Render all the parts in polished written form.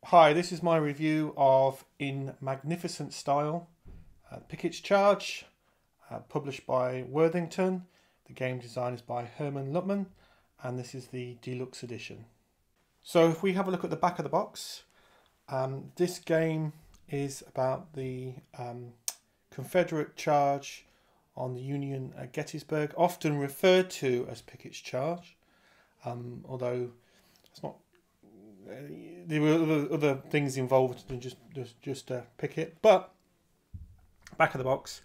Hi, this is my review of In Magnificent Style, Pickett's Charge, published by Worthington. The game design is by Herman Luttman, and this is the deluxe edition. So if we have a look at the back of the box, this game is about the Confederate charge on the Union at Gettysburg, often referred to as Pickett's Charge, although it's not. There were other things involved than just Pickett, but back of the box,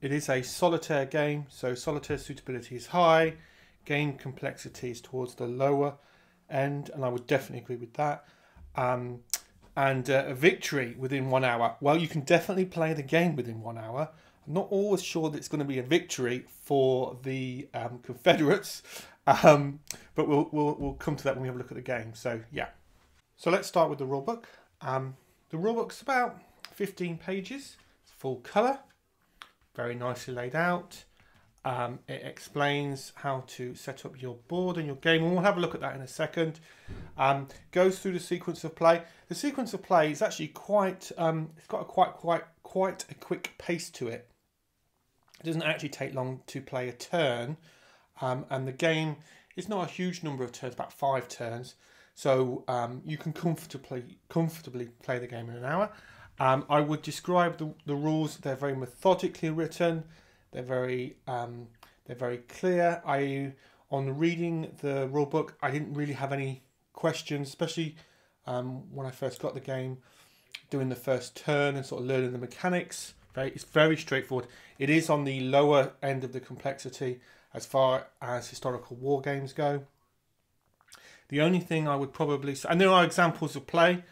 it is a solitaire game, so solitaire suitability is high, game complexity is towards the lower end, and I would definitely agree with that. And a victory within 1 hour. Well, you can definitely play the game within 1 hour. I'm not always sure that it's going to be a victory for the Confederates, but we'll come to that when we have a look at the game. So yeah, so let's start with the rulebook. The rulebook's about 15 pages, it's full colour, very nicely laid out. It explains how to set up your board and your game, and we'll have a look at that in a second. Goes through the sequence of play. The sequence of play is actually quite. It's got a quite a quick pace to it. It doesn't actually take long to play a turn, and the game is not a huge number of turns, about 5 turns. So you can comfortably play the game in an hour. I would describe the rules. They're very methodically written. They're very clear. On reading the rule book, I didn't really have any questions, especially when I first got the game, doing the first turn and sort of learning the mechanics. It's very straightforward. It is on the lower end of the complexity as far as historical war games go. The only thing I would probably say, and there are examples of play,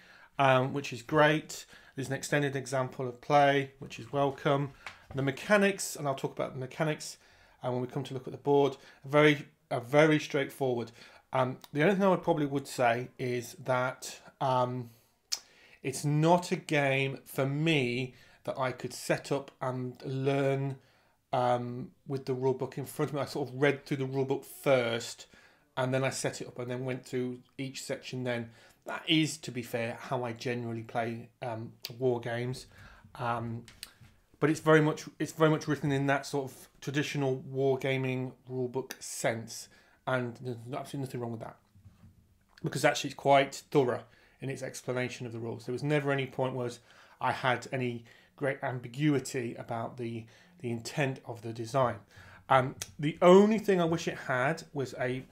which is great. There's an extended example of play, which is welcome. The mechanics, and I'll talk about the mechanics when we come to look at the board, are very straightforward. The only thing I would say is that it's not a game for me that I could set up and learn with the rulebook in front of me. I sort of read through the rulebook first, and then I set it up and then went through each section then. That is, to be fair, how I generally play war games. But it's very much written in that sort of traditional wargaming rulebook sense, and there's absolutely nothing wrong with that, because actually it's quite thorough in its explanation of the rules. There was never any point where I had any great ambiguity about the intent of the design. The only thing I wish it had was a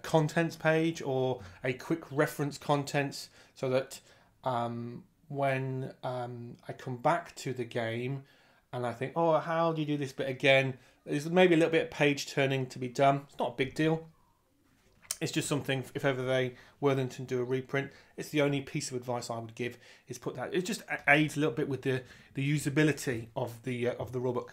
contents page or a quick reference contents, so that when I come back to the game and I think, oh, how do you do this bit again? There's maybe a little bit of page turning to be done. It's not a big deal. It's just something, if ever Worthington do a reprint, it's the only piece of advice I would give, is put that. It just aids a little bit with the usability of the rulebook.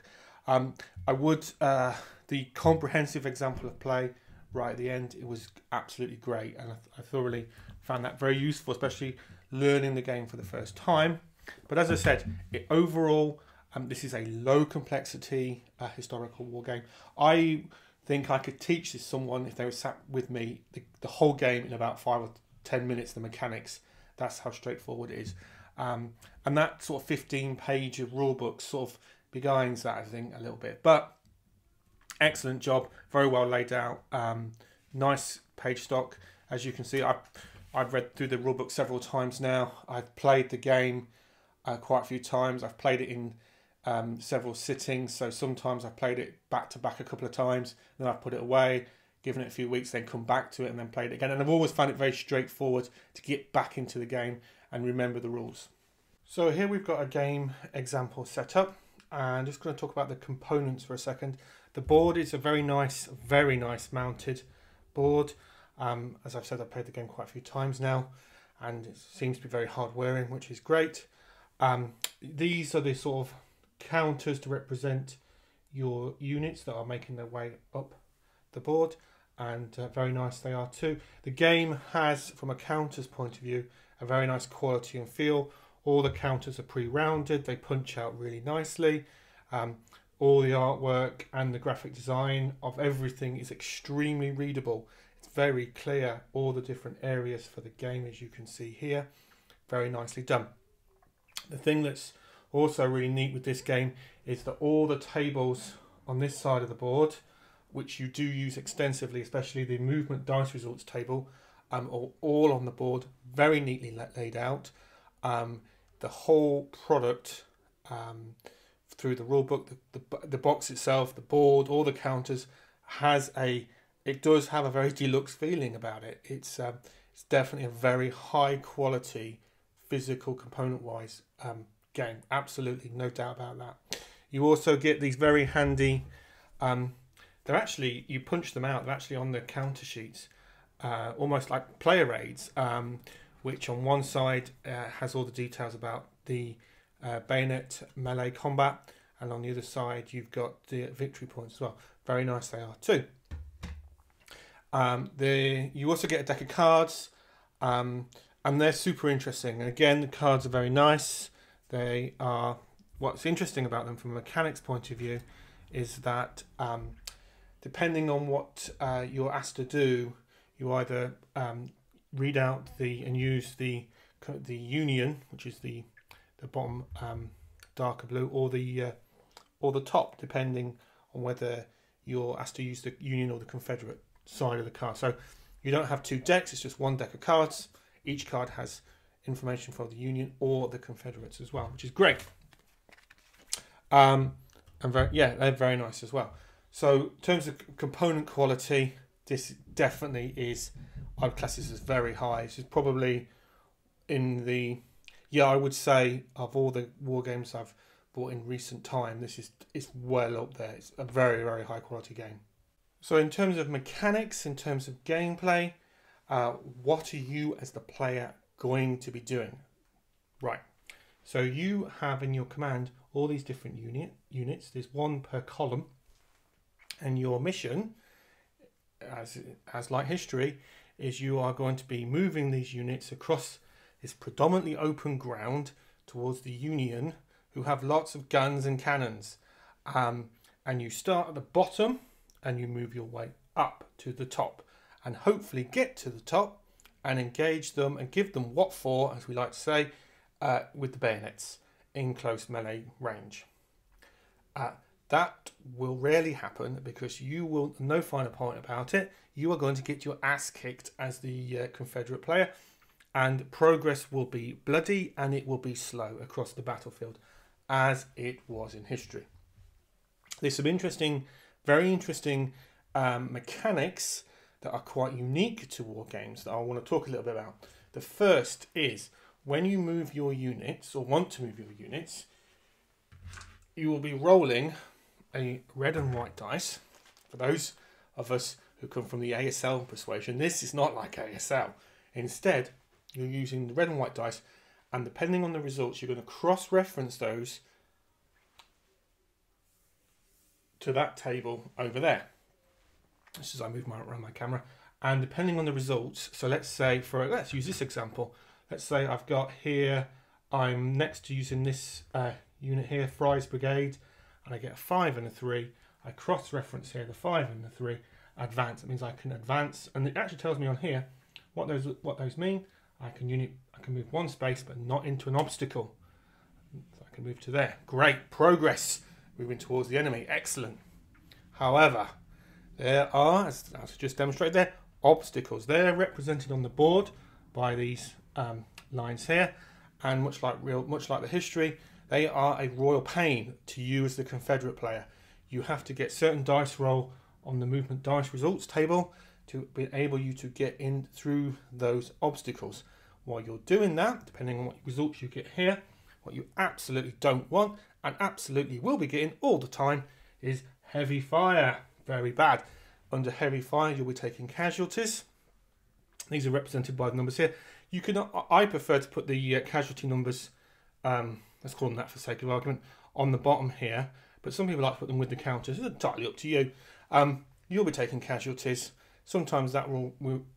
I would, the comprehensive example of play right at the end, it was absolutely great, and I thoroughly found that very useful, especially learning the game for the first time. But as I said, overall, this is a low complexity historical war game. I think I could teach this someone if they were sat with me the whole game in about 5 or 10 minutes, the mechanics. That's how straightforward it is. And that sort of 15-page of rule book sort of beguiles that, I think, a little bit. But excellent job, very well laid out, nice page stock. As you can see, I've read through the rulebook several times now. I've played the game quite a few times. I've played it in several sittings, so sometimes I've played it back to back a couple of times, then I've put it away, given it a few weeks, then come back to it and then played it again. And I've always found it very straightforward to get back into the game and remember the rules. So here we've got a game example set up, and I'm just going to talk about the components for a second. The board is a very nice mounted board. As I've said, I've played the game quite a few times now, and it seems to be very hard wearing, which is great. These are the sort of counters to represent your units that are making their way up the board, and very nice they are too. The game has, from a counters point of view, a very nice quality and feel. All the counters are pre-rounded, they punch out really nicely. All the artwork and the graphic design of everything is extremely readable. It's very clear, all the different areas for the game, as you can see here. Very nicely done. The thing that's also really neat with this game is that all the tables on this side of the board, which you do use extensively, especially the movement dice results table, are all on the board, very neatly laid out. The whole product, through the rulebook, the box itself, the board, all the counters, it does have a very deluxe feeling about it. It's definitely a very high quality, physical component wise game. Absolutely, no doubt about that. You also get these very handy. They're actually, you punch them out. They're actually on the counter sheets, almost like player aids, which on one side has all the details about the bayonet melee combat, and on the other side you've got the victory points as well. Very nice they are too. You also get a deck of cards, and they're super interesting. And again, the cards are very nice. They are. What's interesting about them from a mechanics point of view is that depending on what you're asked to do, you either read out and use the union, which is the bottom darker blue, or the top, depending on whether you're asked to use the Union or the Confederate side of the card. So you don't have two decks, it's just one deck of cards. Each card has information for the Union or the Confederates as well, which is great. And they're very nice as well. So in terms of component quality, this definitely is, I would class this as very high. This is probably in the, I would say, of all the war games I've bought in recent time, it's well up there. It's a very, very high quality game. So in terms of mechanics, in terms of gameplay, what are you as the player going to be doing? Right. So you have in your command all these different units. There's one per column, and your mission, as like history, is you are going to be moving these units across this predominantly open ground towards the Union, who have lots of guns and cannons. And you start at the bottom and you move your way up to the top, and hopefully get to the top and engage them and give them what for, as we like to say, with the bayonets in close melee range. That will rarely happen because you will, no finer point about it, you are going to get your ass kicked as the Confederate player, and progress will be bloody and it will be slow across the battlefield, as it was in history. There's some interesting, very interesting mechanics that are quite unique to war games that I want to talk a little bit about. The first is, when you move your units, or want to move your units, you will be rolling a red and white dice. For those of us who come from the ASL persuasion, this is not like ASL. Instead, you're using the red and white dice, and depending on the results, you're going to cross-reference those to that table over there. Just as I move around my camera. And depending on the results, so let's say, let's use this example. Let's say I've got here, I'm next to using this unit here, Fry's Brigade, and I get a 5 and a 3. I cross-reference here the 5 and the 3, advance. It means I can advance, and it actually tells me on here what those mean. I can move one space, but not into an obstacle. So I can move to there. Great progress, moving towards the enemy. Excellent. However, there are, as I just demonstrated there, obstacles. They're represented on the board by these lines here, and much like the history, they are a royal pain to you as the Confederate player. You have to get certain dice roll on the movement dice results table to enable you to get in through those obstacles. While you're doing that, depending on what results you get here, what you absolutely don't want and absolutely will be getting all the time is heavy fire. Very bad. Under heavy fire, you'll be taking casualties. These are represented by the numbers here. You can. I prefer to put the casualty numbers, let's call them that for sake of argument, on the bottom here. But some people like to put them with the counters. It's entirely up to you. You'll be taking casualties. Sometimes that will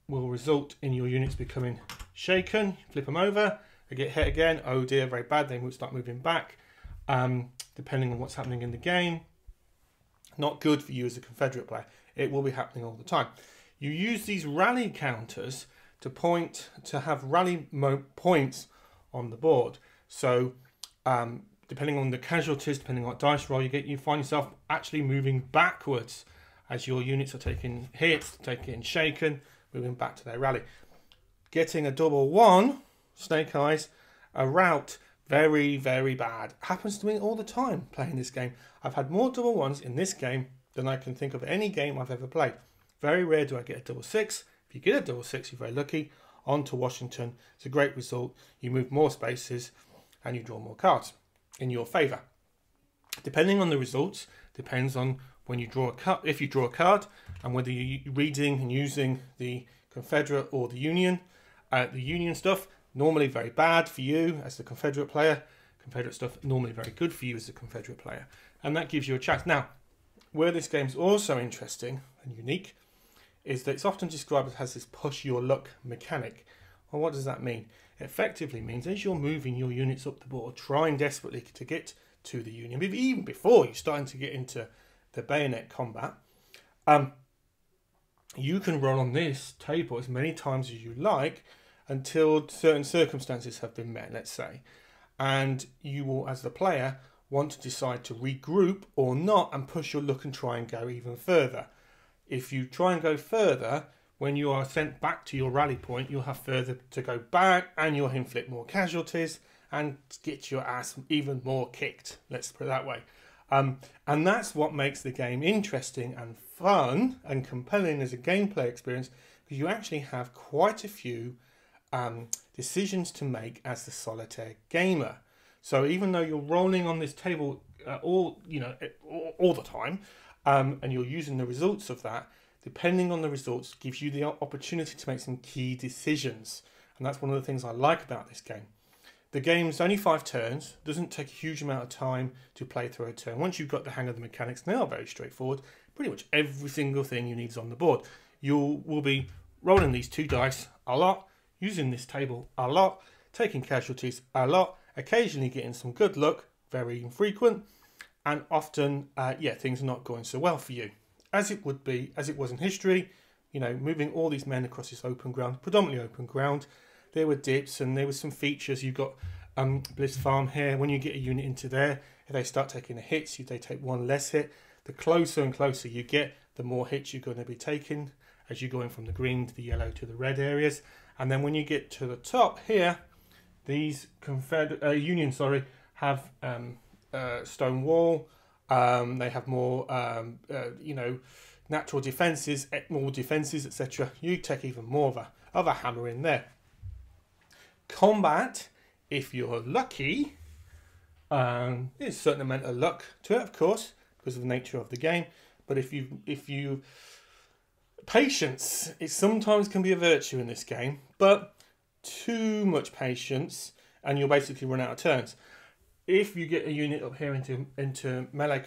result in your units becoming shaken. Flip them over. They get hit again. Oh dear, very bad. They will start moving back. Depending on what's happening in the game. Not good for you as a Confederate player. It will be happening all the time. You use these rally counters to have rally points on the board. So depending on the casualties, depending on what dice roll you get, you find yourself actually moving backwards as your units are taking hits, taking shaken, moving back to their rally. Getting a double one, Snake Eyes, a rout, very, very bad. Happens to me all the time playing this game. I've had more double ones in this game than I can think of any game I've ever played. Very rare do I get a double six. If you get a double six, you're very lucky. On to Washington. It's a great result. You move more spaces and you draw more cards in your favour. Depending on the results, depends on when you draw a card, if you draw a card, and whether you're reading and using the Confederate or the Union. The Union stuff, normally very bad for you as the Confederate player. Confederate stuff, normally very good for you as the Confederate player. And that gives you a chance. Now, where this game's also interesting and unique is that it's often described as this push your luck mechanic. Well, what does that mean? It effectively means as you're moving your units up the board, trying desperately to get to the Union, even before you're starting to get into the bayonet combat, you can roll on this table as many times as you like until certain circumstances have been met, let's say. And you will, as the player, want to decide to regroup or not and push your luck and try and go even further. If you try and go further, when you are sent back to your rally point, you'll have further to go back and you'll inflict more casualties and get your ass even more kicked, let's put it that way. And that's what makes the game interesting and fun and compelling as a gameplay experience, because you actually have quite a few decisions to make as the solitaire gamer. So even though you're rolling on this table all the time, and you're using the results of that, depending on the results, gives you the opportunity to make some key decisions. And that's one of the things I like about this game. The game's only 5 turns, doesn't take a huge amount of time to play through a turn. Once you've got the hang of the mechanics, they are very straightforward. Pretty much every single thing you need is on the board. You will be rolling these 2 dice a lot, using this table a lot, taking casualties a lot, occasionally getting some good luck, very infrequent, and often, things are not going so well for you. As it was in history, moving all these men across this open ground, predominantly open ground, there were dips and there were some features. You've got Bliss Farm here. When you get a unit into there, if they start taking the hits, they take one less hit. The closer and closer you get, the more hits you're going to be taking as you're going from the green to the yellow to the red areas. And then when you get to the top here, these Union have stone wall. They have more, natural defences, more defences, etc. You take even more of a hammer in there. Combat, if you're lucky, there's a certain amount of luck to it, of course, because of the nature of the game. But if you patience, it sometimes can be a virtue in this game, but too much patience and you'll basically run out of turns. If you get a unit up here into melee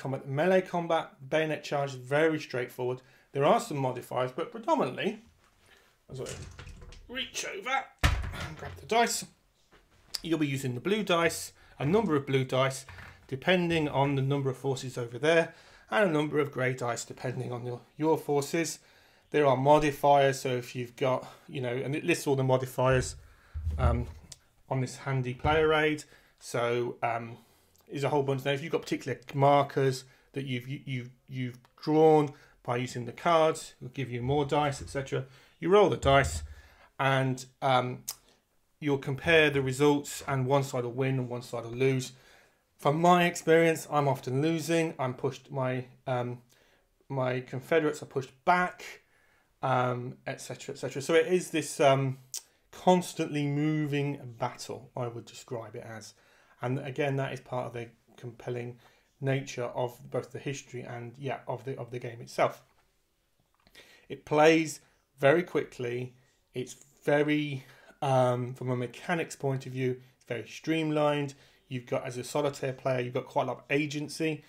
combat, bayonet charge is very straightforward. There are some modifiers, but predominantly, as I reach over and grab the dice, you'll be using the blue dice, a number of blue dice, depending on the number of forces over there, and a number of grey dice, depending on your forces. There are modifiers, so if you've got, and it lists all the modifiers on this handy player aid. So there's a whole bunch there. If you've got particular markers that you've drawn by using the cards, it'll give you more dice, etc. You roll the dice, and you'll compare the results, and one side will win and one side will lose. From my experience, I'm often losing. I'm pushed. My Confederates are pushed back, etc., etc. So it is this constantly moving battle, I would describe it as. And again, that is part of the compelling nature of both the history and of the game itself. It plays very quickly. It's very, from a mechanics point of view, it's very streamlined. You've got, as a solitaire player, you've got quite a lot of agency,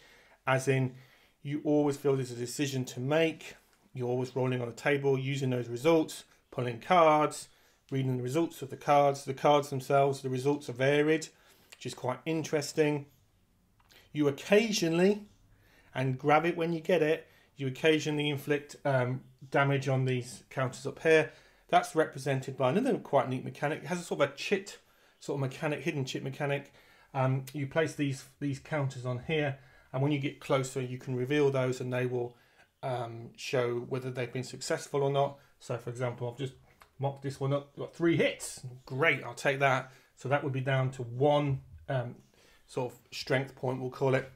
as in you always feel there's a decision to make. You're always rolling on the table, using those results, pulling cards, reading the results of the cards. The cards themselves, the results are varied, which is quite interesting. You occasionally, and grab it when you get it, You occasionally inflict damage on these counters up here. That's represented by another quite neat mechanic. It has a sort of a chit sort of mechanic, hidden chit mechanic. You place these counters on here, and when you get closer, you can reveal those, and they will show whether they've been successful or not. So, for example, I've just mocked this one up. Got 3 hits. Great, I'll take that. So that would be down to 1 sort of strength point, we'll call it.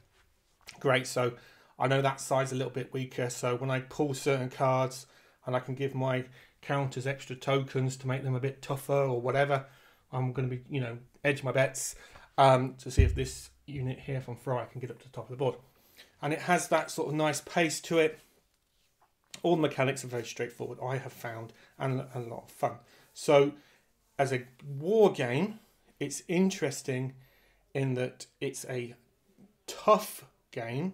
Great. So I know that side's a little bit weaker. So when I pull certain cards, and I can give my counters extra tokens to make them a bit tougher or whatever, I'm going to be, you know, edge my bets to see if this unit here from Fry can get up to the top of the board. And it has that sort of nice pace to it. All the mechanics are very straightforward, I have found, and a lot of fun. So as a war game, it's interesting in that it's a tough game.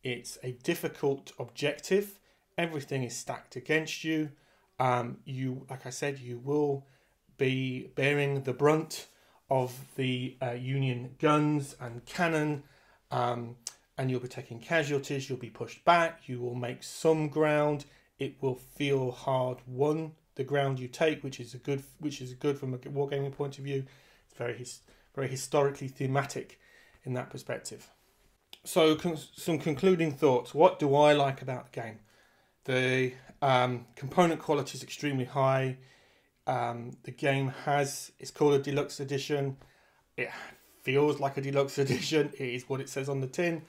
It's a difficult objective. Everything is stacked against you. Like I said, you will be bearing the brunt of the Union guns and cannon, and you'll be taking casualties. You'll be pushed back. You will make some ground. It will feel hard won, the ground you take, which is good from a wargaming point of view. It's very historically thematic in that perspective. So some concluding thoughts. What do I like about the game? The component quality is extremely high. The game it's called a deluxe edition. It feels like a deluxe edition. It is what it says on the tin.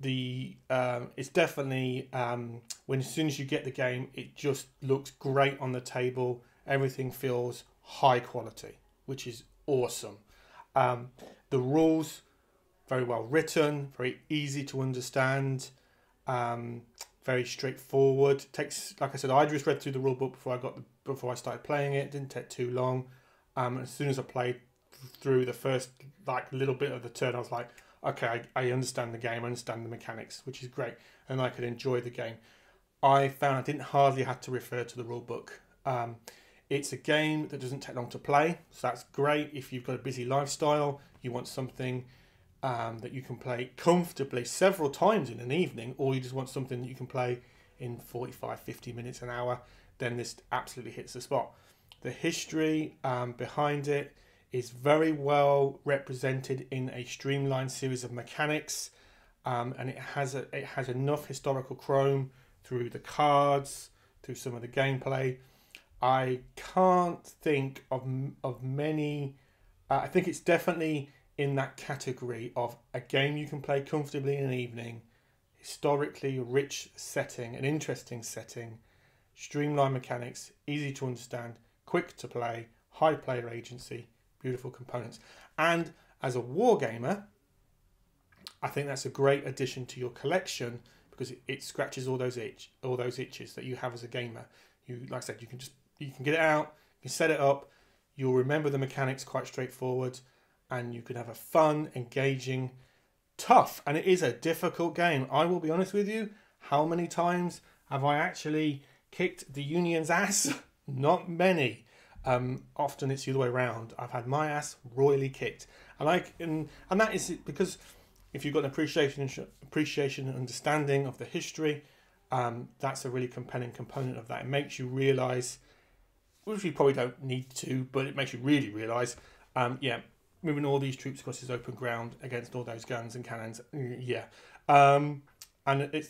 It's definitely as soon as you get the game, it just looks great on the table. Everything feels high quality, which is awesome. The rules, very well written, very easy to understand, very straightforward. Takes, like I said, I just read through the rule book before I started playing it. It didn't take too long. As soon as I played through the first little bit of the turn, I was like, okay, I understand the game, I understand the mechanics, which is great, and I could enjoy the game. I found I didn't hardly have to refer to the rule book. It's a game that doesn't take long to play, so that's great. If you've got a busy lifestyle, you want something that you can play comfortably several times in an evening, or you just want something that you can play in 45, 50 minutes, an hour, then this absolutely hits the spot. The history behind it is very well represented in a streamlined series of mechanics, and it has enough historical chrome through the cards, through some of the gameplay. I can't think of many. I think it's definitely in that category of a game you can play comfortably in an evening, historically rich setting, an interesting setting, streamlined mechanics, easy to understand, quick to play, high player agency, beautiful components. And as a wargamer, I think that's a great addition to your collection because it scratches all those itches that you have as a gamer. Like I said, you can get it out, you can set it up, you'll remember the mechanics quite straightforward, and you can have a fun, engaging, tough, and it is a difficult game. I will be honest with you, how many times have I actually kicked the Union's ass? Not many. Often it's the other way around. I've had my ass royally kicked, and that is because if you've got an appreciation and understanding of the history, that's a really compelling component of that. It makes you realise, which you probably don't need to, but it makes you really realise, moving all these troops across this open ground against all those guns and cannons, and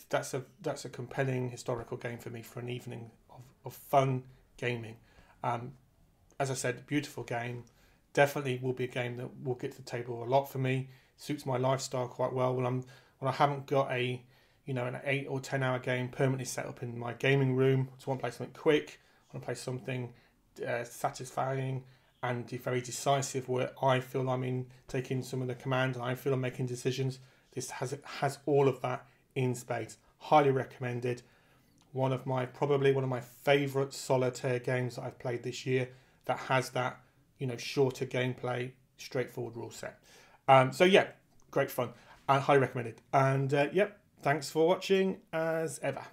that's a compelling historical game for me for an evening of fun gaming. As I said, beautiful game. Definitely will be a game that will get to the table a lot for me. Suits my lifestyle quite well. When I haven't got an 8 or 10 hour game permanently set up in my gaming room, I just want to play something quick. I want to play something satisfying and very decisive, where I feel I'm taking some of the command and I feel I'm making decisions. This has all of that in spades. Highly recommended. Probably one of my favourite solitaire games that I've played this year that has that, shorter gameplay, straightforward rule set. Great fun and highly recommended. And thanks for watching as ever.